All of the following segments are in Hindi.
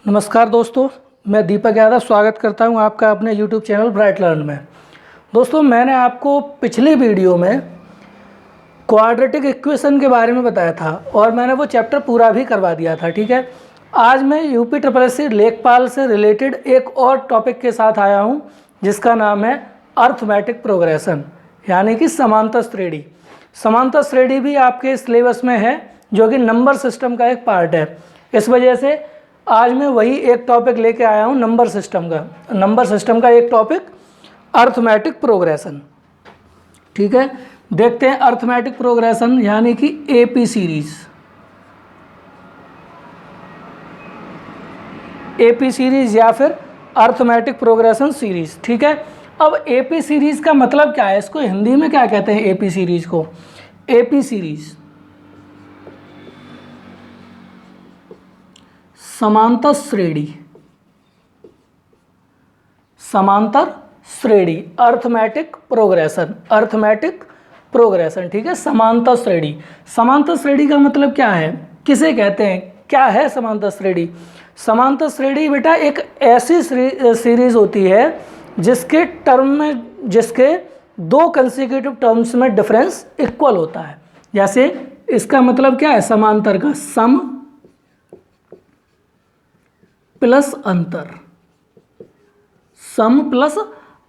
नमस्कार दोस्तों, मैं दीपक यादव स्वागत करता हूं आपका अपने YouTube चैनल ब्राइट लर्न में। दोस्तों, मैंने आपको पिछली वीडियो में क्वाड्रेटिक इक्वेशन के बारे में बताया था और मैंने वो चैप्टर पूरा भी करवा दिया था। ठीक है, आज मैं UPSSC लेखपाल से रिलेटेड एक और टॉपिक के साथ आया हूं जिसका नाम है अर्थमेटिक प्रोग्रेशन, यानी कि समांतर श्रेणी। समांतर श्रेणी भी आपके सिलेबस में है जो कि नंबर सिस्टम का एक पार्ट है। इस वजह से आज मैं वही एक टॉपिक लेके आया हूँ नंबर सिस्टम का एक टॉपिक अर्थमेटिक प्रोग्रेशन। ठीक है, देखते हैं अर्थमेटिक प्रोग्रेशन यानी कि एपी सीरीज या फिर अर्थमेटिक प्रोग्रेशन सीरीज। ठीक है, अब एपी सीरीज का मतलब क्या है, इसको हिंदी में क्या कहते हैं? एपी सीरीज को एपी सीरीज समांतर श्रेणी अर्थमेटिक प्रोग्रेशन। ठीक है, समांतर श्रेणी का मतलब क्या है, किसे कहते हैं, क्या है समांतर श्रेणी? समांतर श्रेणी बेटा एक ऐसी सीरीज होती है जिसके दो कंसेक्यूटिव टर्म्स में डिफरेंस इक्वल होता है। जैसे इसका मतलब क्या है, समांतर का सम प्लस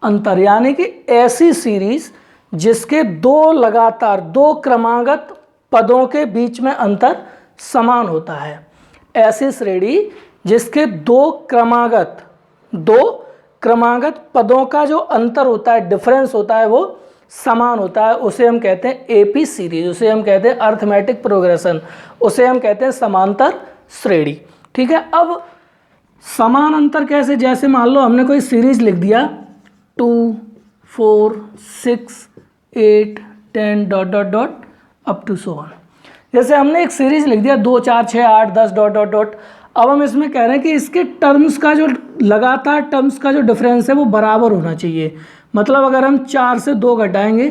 अंतर, यानी कि ऐसी सीरीज जिसके दो क्रमागत पदों के बीच में अंतर समान होता है। ऐसी श्रेणी जिसके दो क्रमागत पदों का जो अंतर होता है, डिफरेंस होता है, वो समान होता है, उसे हम कहते हैं एपी सीरीज, उसे हम कहते हैं अर्थमेटिक प्रोग्रेशन, उसे हम कहते हैं समांतर श्रेणी। ठीक है, अब समान अंतर कैसे? जैसे मान लो हमने कोई सीरीज लिख दिया 2, 4, 6, 8, 10 ... अप टू सो ऑन। जैसे हमने एक सीरीज लिख दिया 2, 4, 6, 8, 10 ... अब हम इसमें कह रहे हैं कि इसके टर्म्स का जो लगातार टर्म्स का जो डिफरेंस है वो बराबर होना चाहिए। मतलब अगर हम 4 से 2 घटाएंगे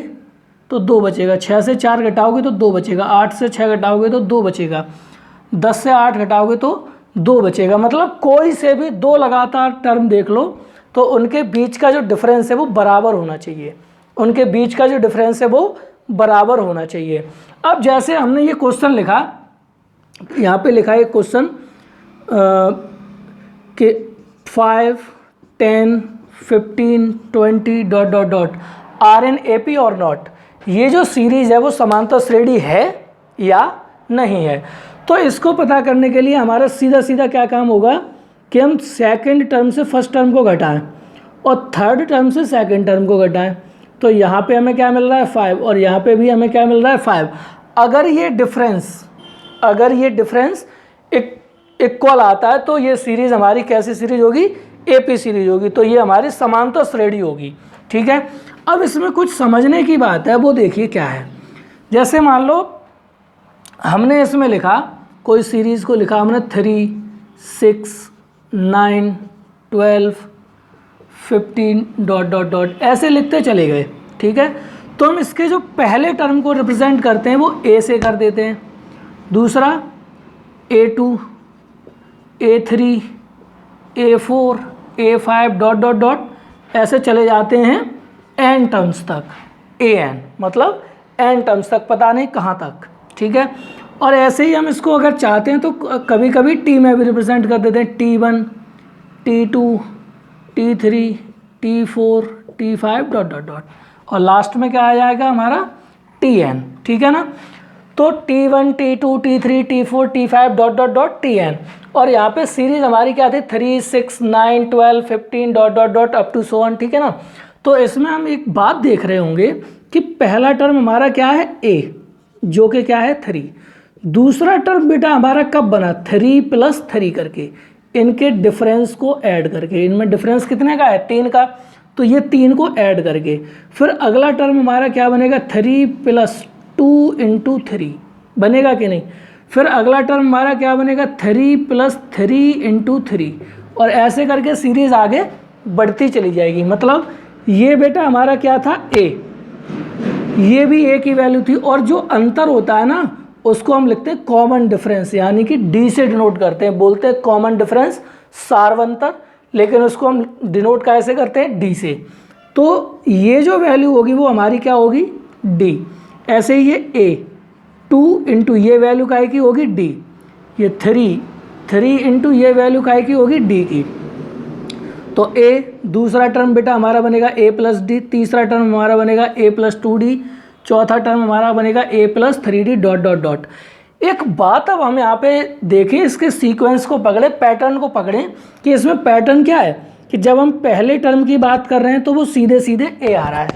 तो 2 बचेगा, 6 से 4 घटाओगे तो 2 बचेगा, 8 से 6 घटाओगे तो 2 बचेगा, 10 से 8 घटाओगे तो 2 बचेगा। मतलब कोई से भी दो लगातार टर्म देख लो तो उनके बीच का जो डिफरेंस है वो बराबर होना चाहिए, बराबर होना चाहिए। अब जैसे हमने ये क्वेश्चन लिखा, यहाँ पे लिखा है क्वेश्चन कि 5, 10, 15, 20 ... आर इन एपी और नॉट। ये जो सीरीज है वो समांतर श्रेणी है या नहीं है? तो इसको पता करने के लिए हमारा सीधा क्या काम होगा कि हम सेकंड टर्म से फर्स्ट टर्म को घटाएं और थर्ड टर्म से सेकंड टर्म को घटाएं। तो यहाँ पे हमें क्या मिल रहा है 5 और यहाँ पे भी हमें क्या मिल रहा है 5। अगर ये डिफरेंस इक्वल आता है तो ये सीरीज हमारी कैसी सीरीज होगी? एपी सीरीज होगी। तो ये हमारी समांतर श्रेणी होगी। ठीक है, अब इसमें कुछ समझने की बात है, वो देखिए क्या है। जैसे मान लो हमने इसमें लिखा, कोई सीरीज़ को लिखा हमने 3, 6, 9, 12, 15 ... ऐसे लिखते चले गए। ठीक है, तो हम इसके जो पहले टर्म को रिप्रेजेंट करते हैं वो ए से कर देते हैं, दूसरा A2, A3, A4, A5 ... ऐसे चले जाते हैं एन टर्म्स तक, AN मतलब एन टर्म्स तक, पता नहीं कहाँ तक। ठीक है, और ऐसे ही हम इसको अगर चाहते हैं तो कभी कभी टी में भी रिप्रेजेंट कर देते हैं, T1, T2, T3, T4, T5 ... और लास्ट में क्या आ जाएगा हमारा TN। ठीक है ना, तो T1, T2, T3, T4, T5 ... TN। और यहाँ पे सीरीज हमारी क्या थी? 3, 6, 9, 12, 15 ... अप टू सो ऑन। ठीक है ना, तो इसमें हम एक बात देख रहे होंगे कि पहला टर्म हमारा क्या है? A, जो कि क्या है 3। दूसरा टर्म बेटा हमारा कब बना? 3 + 3 करके, इनके डिफरेंस को ऐड करके। इनमें डिफरेंस कितने का है? 3 का। तो ये 3 को ऐड करके फिर अगला टर्म हमारा क्या बनेगा? 3 + 2 × 3 बनेगा कि नहीं? फिर अगला टर्म हमारा क्या बनेगा? 3 + 3 × 3, और ऐसे करके सीरीज आगे बढ़ती चली जाएगी। मतलब ये बेटा हमारा क्या था? A, ये भी A की वैल्यू थी, और जो अंतर होता है ना उसको हम लिखते हैं कॉमन डिफरेंस, यानी कि D से डिनोट करते हैं, बोलते हैं कॉमन डिफरेंस सार्वंतर, लेकिन उसको हम डिनोट कैसे करते हैं, डी से। तो ये जो वैल्यू होगी वो हमारी क्या होगी, डी। ऐसे ही ये ए 2 इंटू ये वैल्यू काय की होगी, डी। ये 3 इंटू ये वैल्यू काय की होगी, डी की। तो ए, दूसरा टर्म बेटा हमारा बनेगा ए प्लस डी, तीसरा टर्म हमारा बनेगा ए प्लस 2d, चौथा टर्म हमारा बनेगा A plus 3d dot dot dot. एक बात अब हम यहाँ पे देखें, इसके सीक्वेंस को पकड़े, पैटर्न को पकड़ें कि इसमें पैटर्न क्या है कि जब हम पहले टर्म की बात कर रहे हैं तो वो सीधे सीधे ए आ रहा है।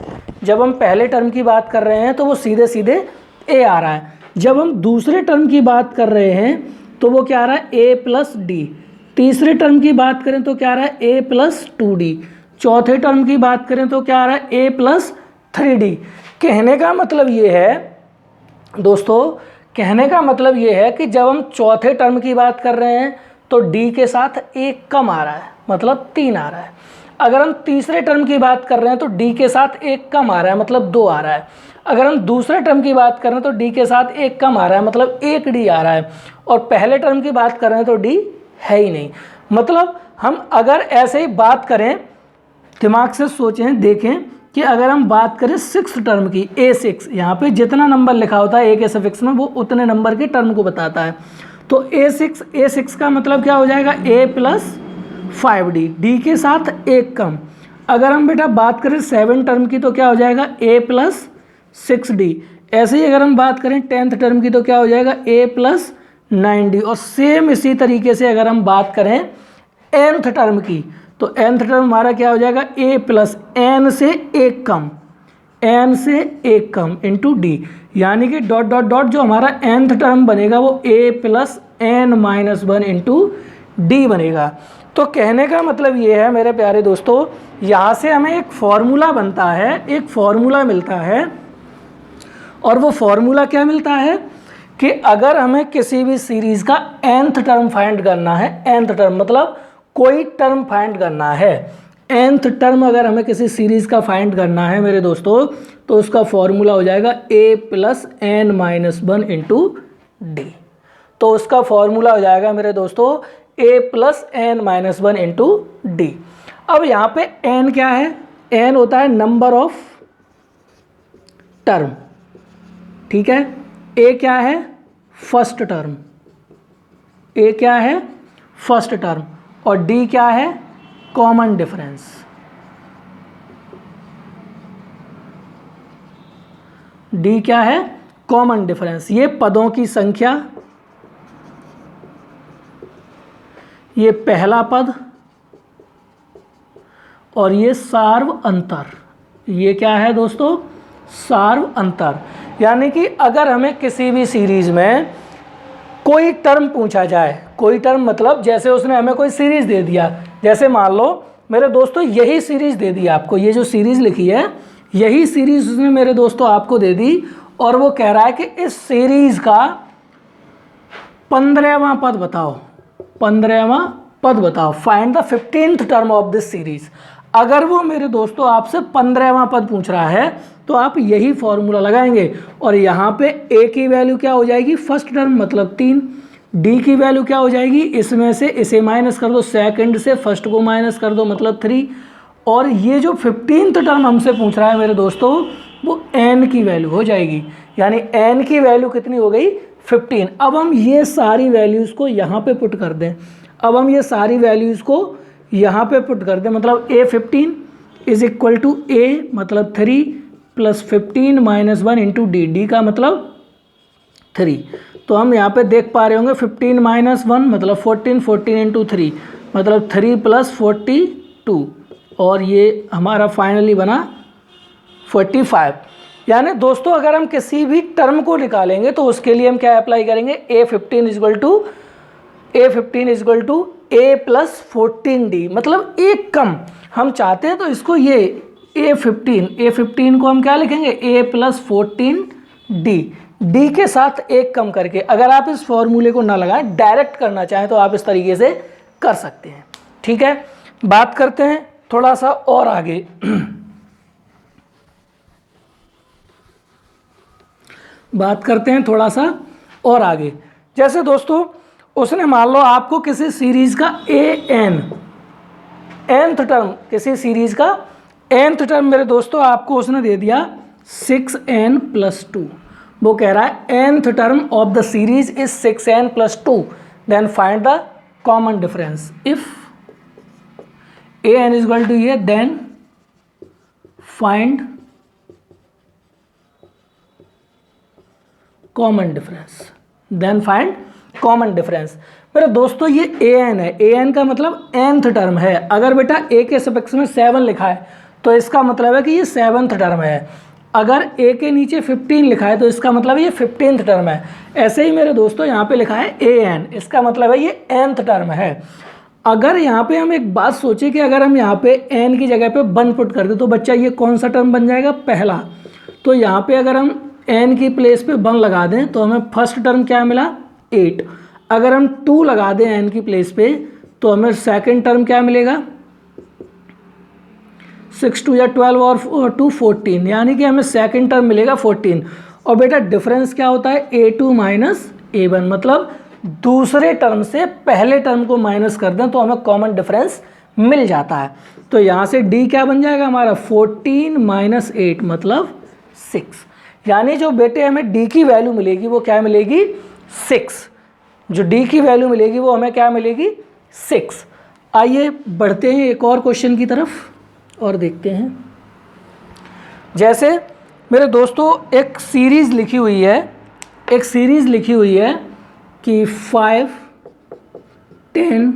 जब हम पहले टर्म की बात कर रहे हैं तो वो सीधे सीधे ए आ रहा है। जब हम दूसरे टर्म की बात कर रहे हैं तो वो क्या आ रहा है, ए प्लस डी। तीसरे टर्म की बात करें तो क्या आ रहा है, ए प्लस 2d। चौथे टर्म की बात करें तो क्या आ रहा है, ए प्लस 3d। कहने का मतलब ये है दोस्तों, कहने का मतलब ये है कि जब हम चौथे टर्म की बात कर रहे हैं तो d के साथ एक कम आ रहा है, मतलब 3 आ रहा है। अगर हम तीसरे टर्म की बात कर रहे हैं तो d के साथ एक कम आ रहा है, मतलब 2 आ रहा है। अगर हम दूसरे टर्म की बात कर रहे हैं तो d के साथ एक कम आ रहा है, मतलब 1d आ रहा है। और पहले टर्म की बात कर रहे हैं तो d है ही नहीं। मतलब हम अगर ऐसे ही बात करें, दिमाग से सोचें, देखें कि अगर हम बात करें 6th टर्म की, A6, यहाँ पे जितना नंबर लिखा होता है ए के सफिक्स में वो उतने नंबर के टर्म को बताता है। तो A6 का मतलब क्या हो जाएगा, a प्लस 5d, डी के साथ एक कम। अगर हम बेटा बात करें 7 टर्म की तो क्या हो जाएगा, a प्लस 6d। ऐसे ही अगर हम बात करें 10th टर्म की तो क्या हो जाएगा, a प्लस 9d। और सेम इसी तरीके से अगर हम बात करें nth टर्म की तो nth टर्म हमारा क्या हो जाएगा, a प्लस n से एक कम, n से एक कम इंटू डी। यानी कि डॉट डॉट डॉट जो हमारा nth टर्म बनेगा वो a plus n minus 1 into D बनेगा। तो कहने का मतलब ये है मेरे प्यारे दोस्तों, यहाँ से हमें एक फॉर्मूला बनता है, एक फॉर्मूला मिलता है। और वो फॉर्मूला क्या मिलता है कि अगर हमें किसी भी सीरीज़ का nth टर्म फाइंड करना है, nth टर्म मतलब कोई टर्म फाइंड करना है, nth टर्म अगर हमें किसी सीरीज़ का फाइंड करना है मेरे दोस्तों, तो उसका फॉर्मूला हो जाएगा a plus n minus 1 into D. तो उसका फॉर्मूला हो जाएगा मेरे दोस्तों a plus n minus 1 into D. अब यहाँ पे n क्या है, n होता है नंबर ऑफ टर्म, ठीक है। a क्या है, फर्स्ट टर्म, a क्या है, फर्स्ट टर्म। और d क्या है, कॉमन डिफरेंस। d क्या है, कॉमन डिफरेंस। ये पदों की संख्या, ये पहला पद और ये सार्व अंतर। ये क्या है दोस्तों, सार्व अंतर। यानी कि अगर हमें किसी भी सीरीज में कोई टर्म पूछा जाए, कोई टर्म मतलब जैसे उसने हमें कोई सीरीज दे दिया, जैसे मान लो मेरे दोस्तों यही सीरीज दे दी आपको, ये जो सीरीज लिखी है यही सीरीज उसने मेरे दोस्तों आपको दे दी। और वो कह रहा है कि इस सीरीज का 15वां पद बताओ, 15वां पद बताओ, find the 15th term of this series. अगर वो मेरे दोस्तों आपसे 15वां पद पूछ रहा है तो आप यही फॉर्मूला लगाएंगे। और यहाँ पे a की वैल्यू क्या हो जाएगी, फर्स्ट टर्म मतलब 3, d की वैल्यू क्या हो जाएगी, इसमें से इसे माइनस कर दो, सेकंड से फर्स्ट को माइनस कर दो मतलब 3। और ये जो 15th टर्म हमसे पूछ रहा है मेरे दोस्तों वो n की वैल्यू हो जाएगी। यानी n की वैल्यू कितनी हो गई, 15। अब हम ये सारी वैल्यूज़ को यहाँ पे पुट कर दें, अब हम ये सारी वैल्यूज़ को यहाँ पे पुट कर दें, मतलब a15 is equal to a मतलब 3 plus 15 minus 1 into D, D का मतलब 3। तो हम यहाँ पे देख पा रहे होंगे 15 माइनस 1 मतलब 14, 14 इंटू 3 मतलब 3 प्लस 42 और ये हमारा फाइनली बना 45। यानी दोस्तों अगर हम किसी भी टर्म को निकालेंगे तो उसके लिए हम क्या अप्लाई करेंगे, a15 equal to a plus 14d, मतलब एक कम हम चाहते हैं तो इसको ये a15 को हम क्या लिखेंगे, a प्लस 14d, d के साथ एक कम करके। अगर आप इस फॉर्मूले को ना लगाएं, डायरेक्ट करना चाहें तो आप इस तरीके से कर सकते हैं, ठीक है। बात करते हैं थोड़ा सा और आगे। बात करते हैं थोड़ा सा और आगे। जैसे दोस्तों उसने मान लो आपको किसी सीरीज का nth टर्म, किसी सीरीज का nth टर्म मेरे दोस्तों आपको उसने दे दिया 6n+2। वो कह रहा है nth term of the series is 6n+2, then find the common difference. If an is equal to ये, then find common difference, then find common difference. मेरे दोस्तों ये an है, an का मतलब nth टर्म है। अगर बेटा a के सपेक्स में 7 लिखा है तो इसका मतलब है कि ये 7th टर्म है। अगर a के नीचे 15 लिखा है तो इसका मतलब है ये 15th टर्म है। ऐसे ही मेरे दोस्तों यहाँ पे लिखा है an, इसका मतलब है ये nth टर्म है। अगर यहाँ पे हम एक बात सोचें कि अगर हम यहाँ पे n की जगह पे 1 पुट कर दे तो बच्चा ये कौन सा टर्म बन जाएगा, पहला। तो यहाँ पे अगर हम n की प्लेस पे 1 लगा दें तो हमें फर्स्ट टर्म क्या मिला, 8। अगर हम 2 लगा दें n की प्लेस पे तो हमें सेकंड टर्म क्या मिलेगा, 6 2 या 12 और 2 14, यानी कि हमें सेकंड टर्म मिलेगा 14। और बेटा डिफरेंस क्या होता है, a2 माइनस a1, मतलब दूसरे टर्म से पहले टर्म को माइनस कर दें तो हमें कॉमन डिफरेंस मिल जाता है। तो यहाँ से d क्या बन जाएगा हमारा, 14 माइनस 8 मतलब 6। यानी जो बेटे हमें d की वैल्यू मिलेगी वो क्या मिलेगी, 6। जो d की वैल्यू मिलेगी वो हमें क्या मिलेगी, 6। आइए बढ़ते हैं एक और क्वेश्चन की तरफ और देखते हैं। जैसे मेरे दोस्तों एक सीरीज़ लिखी हुई है, एक सीरीज़ लिखी हुई है कि 5 10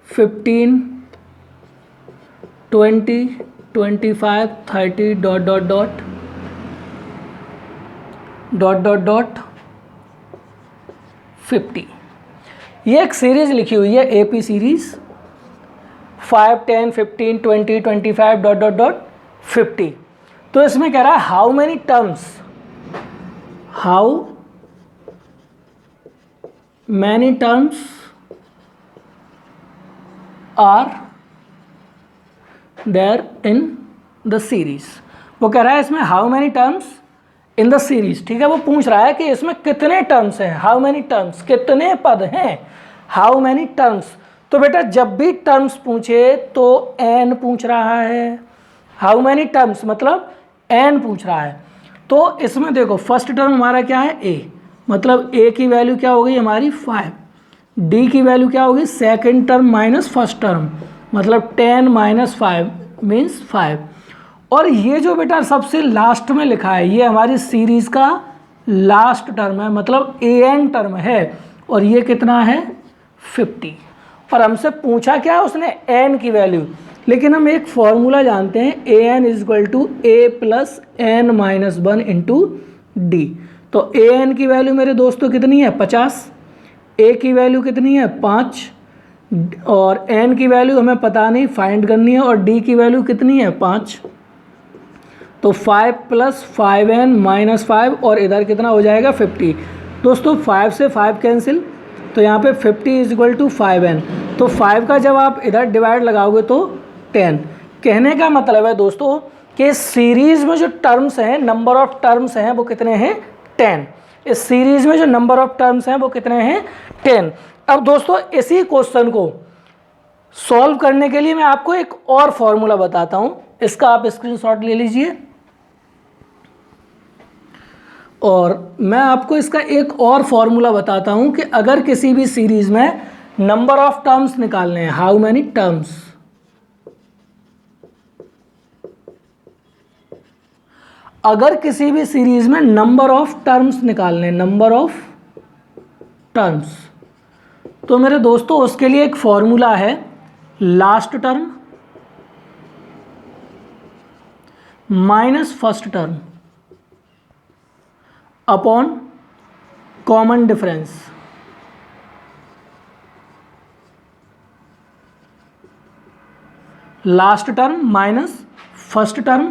15 20 25 30 dot dot dot dot dot dot 50। ये एक सीरीज लिखी हुई है AP series 5 10 15 20 25 dot dot dot 50। तो इसमें कह रहा है how many terms, how many terms are there in the series. वो कह रहा है इसमें how many terms in the series, ठीक है। वो पूछ रहा है कि इसमें कितने टर्म्स हैं, हाउ मैनी टर्म्स, कितने पद हैं, हाउ मैनी टर्म्स। तो बेटा जब भी टर्म्स पूछे तो n पूछ रहा है, हाउ मैनी टर्म्स मतलब n पूछ रहा है। तो इसमें देखो फर्स्ट टर्म हमारा क्या है, a, मतलब a की वैल्यू क्या हो गई हमारी 5, d की वैल्यू क्या होगी second term minus first term, मतलब 10 माइनस 5 मीन्स 5। और ये जो बेटा सबसे लास्ट में लिखा है ये हमारी सीरीज का लास्ट टर्म है, मतलब an टर्म है। और ये कितना है 50। और हमसे पूछा क्या उसने, n की वैल्यू। लेकिन हम एक फॉर्मूला जानते हैं, an is equal to a plus n minus 1 into D. तो an की वैल्यू मेरे दोस्तों कितनी है 50, a की वैल्यू कितनी है 5, और n की वैल्यू हमें पता नहीं फाइंड करनी है, और d की वैल्यू कितनी है 5। तो 5 प्लस 5n माइनस 5 और इधर कितना हो जाएगा 50। दोस्तों 5 से 5 कैंसिल, तो यहाँ पे 50 इज इक्वल टू 5n। तो 5 का जब आप इधर डिवाइड लगाओगे तो 10। कहने का मतलब है दोस्तों कि सीरीज में जो टर्म्स हैं, नंबर ऑफ टर्म्स हैं वो कितने हैं 10। इस सीरीज में जो नंबर ऑफ टर्म्स हैं वो कितने हैं 10। अब दोस्तों इसी क्वेश्चन को सॉल्व करने के लिए मैं आपको एक और फॉर्मूला बताता हूँ, इसका आप स्क्रीनशॉट ले लीजिए। और मैं आपको इसका एक और फॉर्मूला बताता हूं कि अगर किसी भी सीरीज में नंबर ऑफ टर्म्स निकालने हैं, हाउ मैनी टर्म्स, अगर किसी भी सीरीज में नंबर ऑफ टर्म्स निकालने, नंबर ऑफ टर्म्स, तो मेरे दोस्तों उसके लिए एक फॉर्मूला है last term minus first term upon common difference. Last term minus first term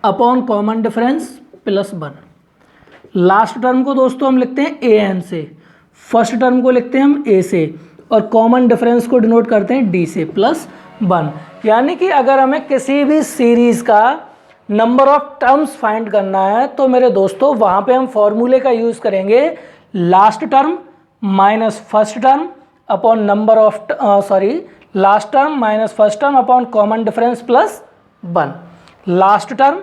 upon common difference plus 1। Last term को दोस्तों हम लिखते हैं an से, फर्स्ट टर्म को लिखते हैं हम a से, और कॉमन डिफरेंस को डिनोट करते हैं d से प्लस 1। यानी कि अगर हमें किसी भी सीरीज का नंबर ऑफ टर्म्स फाइंड करना है तो मेरे दोस्तों वहाँ पे हम फॉर्मूले का यूज़ करेंगे last term minus first term upon number of last term minus first term upon common difference plus 1, last term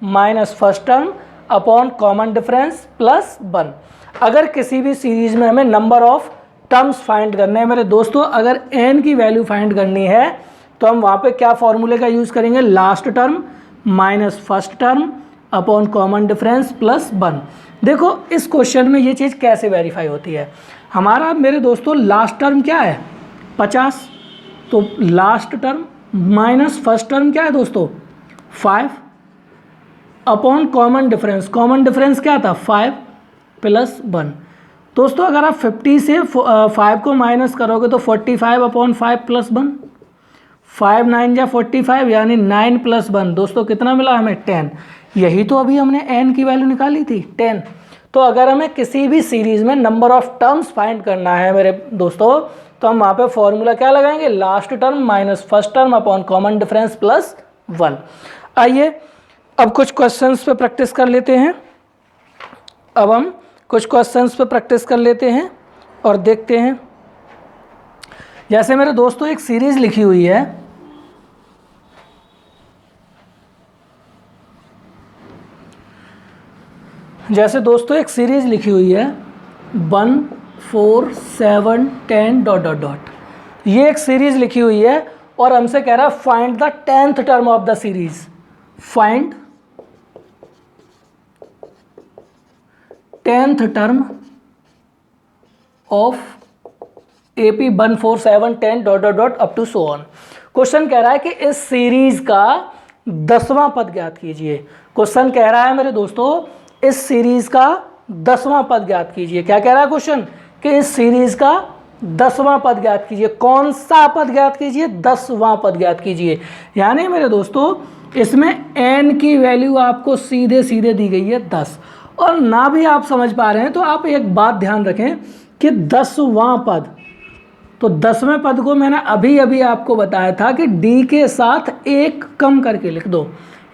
minus first term upon common difference plus 1। अगर किसी भी सीरीज में हमें नंबर ऑफ टर्म्स फाइंड करने हैं मेरे दोस्तों, अगर n की वैल्यू फाइंड करनी है तो हम वहाँ पे क्या फॉर्मूले का यूज़ करेंगे, last term minus first term upon common difference plus 1। देखो इस क्वेश्चन में ये चीज़ कैसे वेरीफाई होती है। हमारा मेरे दोस्तों लास्ट टर्म क्या है 50, तो last term minus first term क्या है दोस्तों 5 अपॉन कॉमन डिफरेंस क्या था 5 प्लस 1। दोस्तों अगर आप 50 से 5 को माइनस करोगे तो 45 अपॉन 5 प्लस 1, 5 9 या 45 यानी 9 प्लस 1 दोस्तों कितना मिला हमें 10। यही तो अभी हमने n की वैल्यू निकाली थी 10। तो अगर हमें किसी भी सीरीज़ में नंबर ऑफ टर्म्स फाइंड करना है मेरे दोस्तों तो हम वहाँ पे फॉर्मूला क्या लगाएंगे, last term minus first term upon common difference plus 1। आइए अब कुछ क्वेश्चंस पे प्रैक्टिस कर लेते हैं। अब हम कुछ क्वेश्चंस पे प्रैक्टिस कर लेते हैं और देखते हैं। जैसे मेरे दोस्तों एक सीरीज़ लिखी हुई है, जैसे दोस्तों एक सीरीज़ लिखी हुई है 1 4 7 10 डॉट डॉट डॉट। ये एक सीरीज़ लिखी हुई है और हमसे कह रहा है find the 10th term of the series. Find 10th term of AP 1 4 7 10 dot dot dot up to so on. Question कह रहा है कि इस सीरीज़ का 10वां पद ज्ञात कीजिए। क्वेश्चन कह रहा है मेरे दोस्तों इस सीरीज़ का 10वां पद ज्ञात कीजिए। क्या कह रहा है क्वेश्चन कि इस सीरीज़ का 10वां पद ज्ञात कीजिए। कौन सा पद ज्ञात कीजिए, 10वां पद ज्ञात कीजिए। यानी मेरे दोस्तों इसमें n की वैल्यू आपको सीधे सीधे दी गई है 10। और ना भी आप समझ पा रहे हैं तो आप एक बात ध्यान रखें कि 10वां पद, तो 10वें पद को मैंने अभी अभी आपको बताया था कि d के साथ 1 कम करके लिख दो,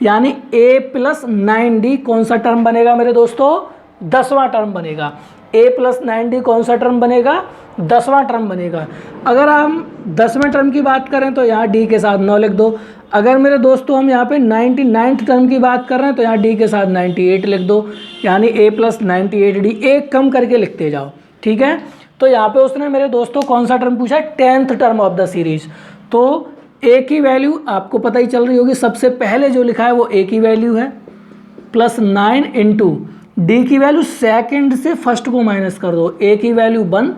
यानी a प्लस 9d कौन सा टर्म बनेगा मेरे दोस्तों, 10वां टर्म बनेगा। a प्लस 9d कौन सा टर्म बनेगा, 10वां टर्म बनेगा। अगर हम 10वें टर्म की बात करें तो यहाँ d के साथ 9 लिख दो। अगर मेरे दोस्तों हम यहाँ पे 99th टर्म की बात कर रहे हैं तो यहाँ d के साथ 98 लिख दो, यानी a प्लस 98d, एक कम करके लिखते जाओ। ठीक है, तो यहाँ पे उसने मेरे दोस्तों कौन सा टर्म पूछा, 10th term of the series. तो a की वैल्यू आपको पता ही चल रही होगी, सबसे पहले जो लिखा है वो a की वैल्यू है प्लस 9 इंटू डी की वैल्यू सेकंड से फर्स्ट को माइनस कर दो। a की वैल्यू 1,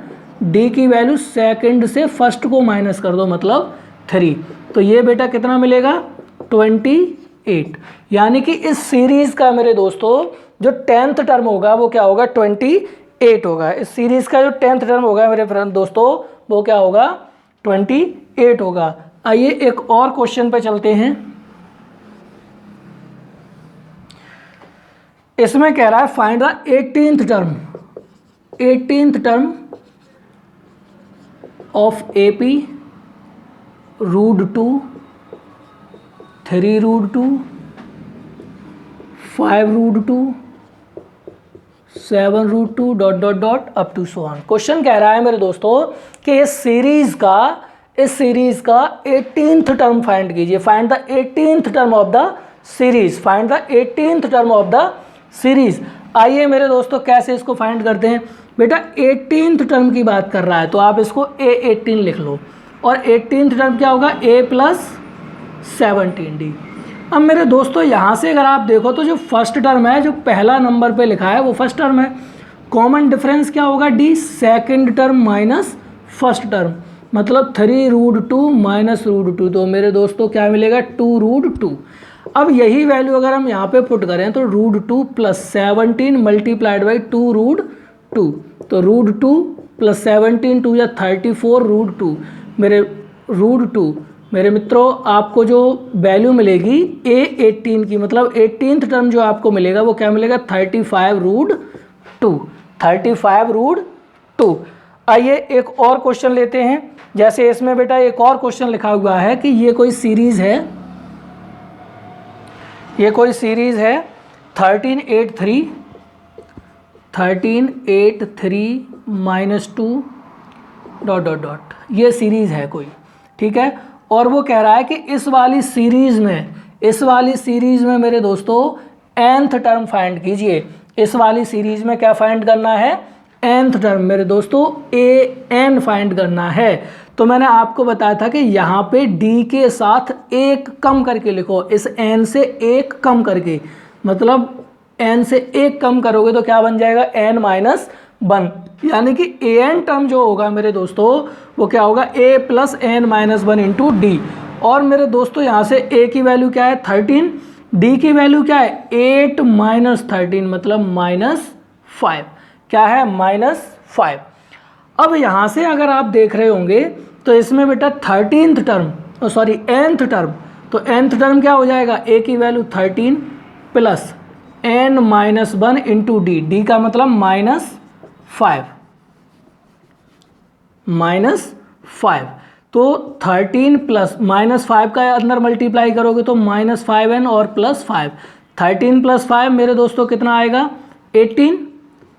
d की वैल्यू सेकंड से फर्स्ट को माइनस कर दो मतलब 3। तो ये बेटा कितना मिलेगा 28। यानी कि इस सीरीज़ का मेरे दोस्तों जो 10th टर्म होगा वो क्या होगा 28 होगा। इस सीरीज़ का जो 10th टर्म होगा मेरे फ्रेंड दोस्तों वो क्या होगा 28 होगा। आइए एक और क्वेश्चन पे चलते हैं। इसमें कह रहा है find the 18th term of AP √2 3√2 5√2 7√2 dot dot dot up to so on. Question कह रहा है मेरे दोस्तों कि इस सीरीज का 18th टर्म फाइंड कीजिए। Find the 18th term of the series, find the 18th term of the series. आइए मेरे दोस्तों कैसे इसको फाइंड करते हैं। बेटा 18th टर्म की बात कर रहा है तो आप इसको A18 लिख लो, और 18th टर्म क्या होगा a प्लस 17d। अब मेरे दोस्तों यहाँ से अगर आप देखो तो जो फर्स्ट टर्म है, जो पहला नंबर पे लिखा है वो फर्स्ट टर्म है। कॉमन डिफरेंस क्या होगा d, second term minus first term, मतलब 3√2 माइनस √2, तो मेरे दोस्तों क्या मिलेगा 2√2। अब यही वैल्यू अगर हम यहाँ पे पुट करें तो √2 प्लस 17 मल्टीप्लाइड बाई 2√2, तो √2 प्लस 17 2 या 34 √2 मेरे √2। मेरे मित्रों आपको जो वैल्यू मिलेगी A18 की, मतलब 18th टर्म जो आपको मिलेगा वो क्या मिलेगा 35√2। आइए एक और क्वेश्चन लेते हैं। जैसे इसमें बेटा एक और क्वेश्चन लिखा हुआ है कि ये कोई सीरीज़ है 1383 13 8 3 -2 ... ये सीरीज़ है कोई, ठीक है। और वो कह रहा है कि इस वाली सीरीज़ में मेरे दोस्तों nth टर्म फाइंड कीजिए। इस वाली सीरीज़ में क्या फाइंड करना है? nth टर्म मेरे दोस्तों an फाइंड करना है। तो मैंने आपको बताया था कि यहाँ पे d के साथ एक कम करके लिखो, इस n से एक कम करके, मतलब n से एक कम करोगे तो क्या बन जाएगा? n माइनस 1, यानी कि an टर्म जो होगा मेरे दोस्तों वो क्या होगा? a plus n minus 1 into D. और मेरे दोस्तों यहाँ से a की वैल्यू क्या है? 13, d की वैल्यू क्या है? 8 माइनस 13 मतलब -5, क्या है? -5। अब यहाँ से अगर आप देख रहे होंगे तो इसमें बेटा 13th टर्म, nth टर्म, तो nth टर्म क्या हो जाएगा? a की value 13 plus n minus 1 into D, D का मतलब -5, तो 13 प्लस -5 का अंदर मल्टीप्लाई करोगे तो -5n और +5, 13 प्लस 5 मेरे दोस्तों कितना आएगा? 18,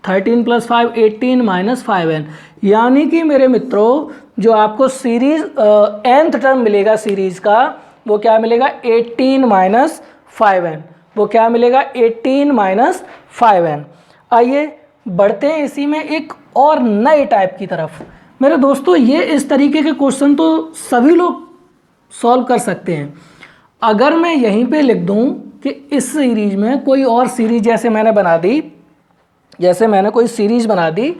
13 प्लस 5 18 माइनस 5n, यानी कि मेरे मित्रों जो आपको सीरीज nth टर्म मिलेगा सीरीज का वो क्या मिलेगा? 18 माइनस 5n, वो क्या मिलेगा? 18 माइनस 5n। आइए बढ़ते हैं इसी में एक और नए टाइप की तरफ। मेरे दोस्तों ये इस तरीके के क्वेश्चन तो सभी लोग सॉल्व कर सकते हैं। अगर मैं यहीं पे लिख दूं कि इस सीरीज में कोई और सीरीज जैसे मैंने बना दी, जैसे मैंने कोई सीरीज बना दी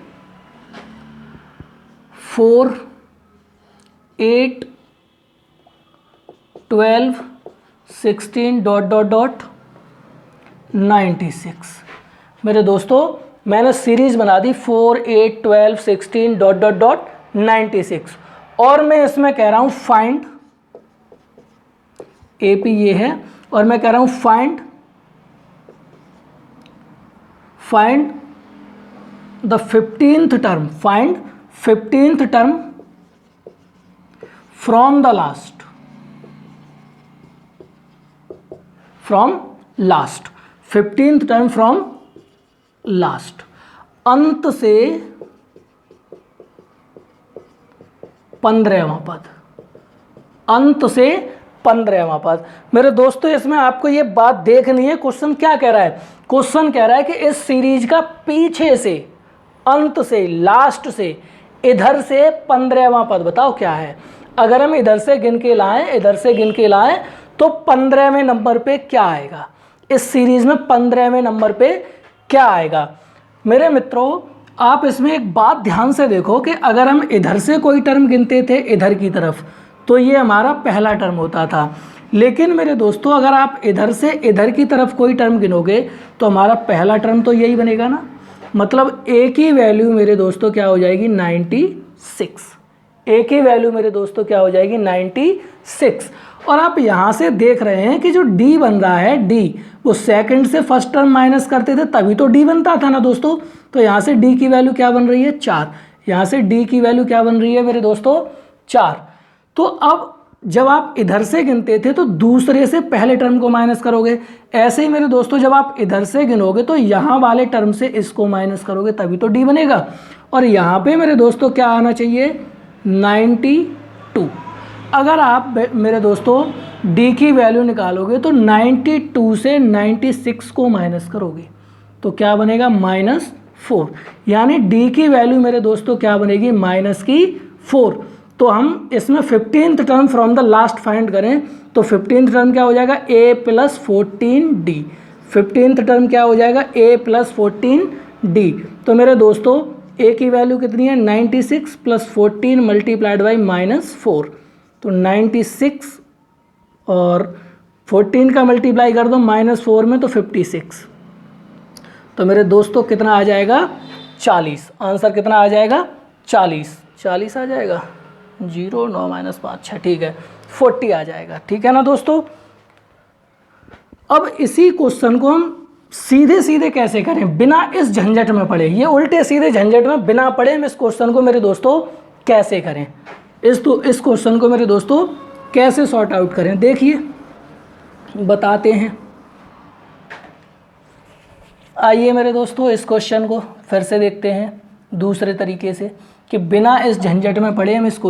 4 8 12 16 ... 96। मेरे दोस्तों मैंने सीरीज बना दी 4 8 12 16 ... 96 और मैं इसमें कह रहा हूं फाइंड, AP ये है, और मैं कह रहा हूं find the 15th term, find 15th term from the last, from last, 15th term from last, अंत से 15वां पद, अंत से 15वां पद। मेरे दोस्तों इसमें आपको ये बात देखनी है क्वेश्चन क्या कह रहा है। क्वेश्चन कह रहा है कि इस सीरीज का पीछे से, अंत से, लास्ट से, इधर से 15वां पद बताओ क्या है। अगर हम इधर से गिन के लाएं, इधर से गिन के लाएं तो 15वें नंबर पे क्या आएगा? इस सीरीज में 15वें नंबर पे क्या आएगा? मेरे मित्रों आप इसमें एक बात ध्यान से देखो कि अगर हम इधर से कोई टर्म गिनते थे इधर की तरफ तो ये हमारा पहला टर्म होता था, लेकिन मेरे दोस्तों अगर आप इधर से इधर की तरफ कोई टर्म गिनोगे तो हमारा पहला टर्म तो यही बनेगा ना, मतलब a की वैल्यू मेरे दोस्तों क्या हो जाएगी? 96। a की वैल्यू मेरे दोस्तों क्या हो जाएगी? 96। और आप यहाँ से देख रहे हैं कि जो d बन रहा है, d वो सेकंड से फर्स्ट टर्म माइनस करते थे तभी तो d बनता था ना दोस्तों। तो यहाँ से d की वैल्यू क्या बन रही है? 4। यहाँ से d की वैल्यू क्या बन रही है मेरे दोस्तों? 4। तो अब जब आप इधर से गिनते थे तो दूसरे से पहले टर्म को माइनस करोगे, ऐसे ही मेरे दोस्तों जब आप इधर से गिनोगे तो यहाँ वाले टर्म से इसको माइनस करोगे तभी तो d बनेगा। और यहाँ पे मेरे दोस्तों क्या आना चाहिए? 92। अगर आप मेरे दोस्तों d की वैल्यू निकालोगे तो 92 से 96 को माइनस करोगे तो क्या बनेगा? -4, यानी d की वैल्यू मेरे दोस्तों क्या बनेगी? -4। तो हम इसमें 15th term from the last find करें तो 15th टर्म क्या हो जाएगा? a plus 14d। 15th term क्या हो जाएगा? a plus 14d। तो मेरे दोस्तों a की वैल्यू कितनी है? 96 प्लस 14 मल्टीप्लाइड बाई -4, तो 96 और 14 का मल्टीप्लाई कर दो -4 में तो 56। तो मेरे दोस्तों कितना आ जाएगा? 40। आंसर कितना आ जाएगा? 40 आ जाएगा। 0 9 -5 6, ठीक है, 40 आ जाएगा। ठीक है ना दोस्तों। अब इसी क्वेश्चन को हम सीधे सीधे कैसे करें बिना इस झंझट में पड़े, ये उल्टे सीधे झंझट में बिना पड़े हम इस क्वेश्चन को मेरे दोस्तों कैसे करें, इस क्वेश्चन को मेरे दोस्तों कैसे सॉर्ट आउट करें, देखिए बताते हैं। आइए मेरे दोस्तों इस क्वेश्चन को फिर से देखते हैं दूसरे तरीके से कि बिना इस झंझट में पड़े हम इसको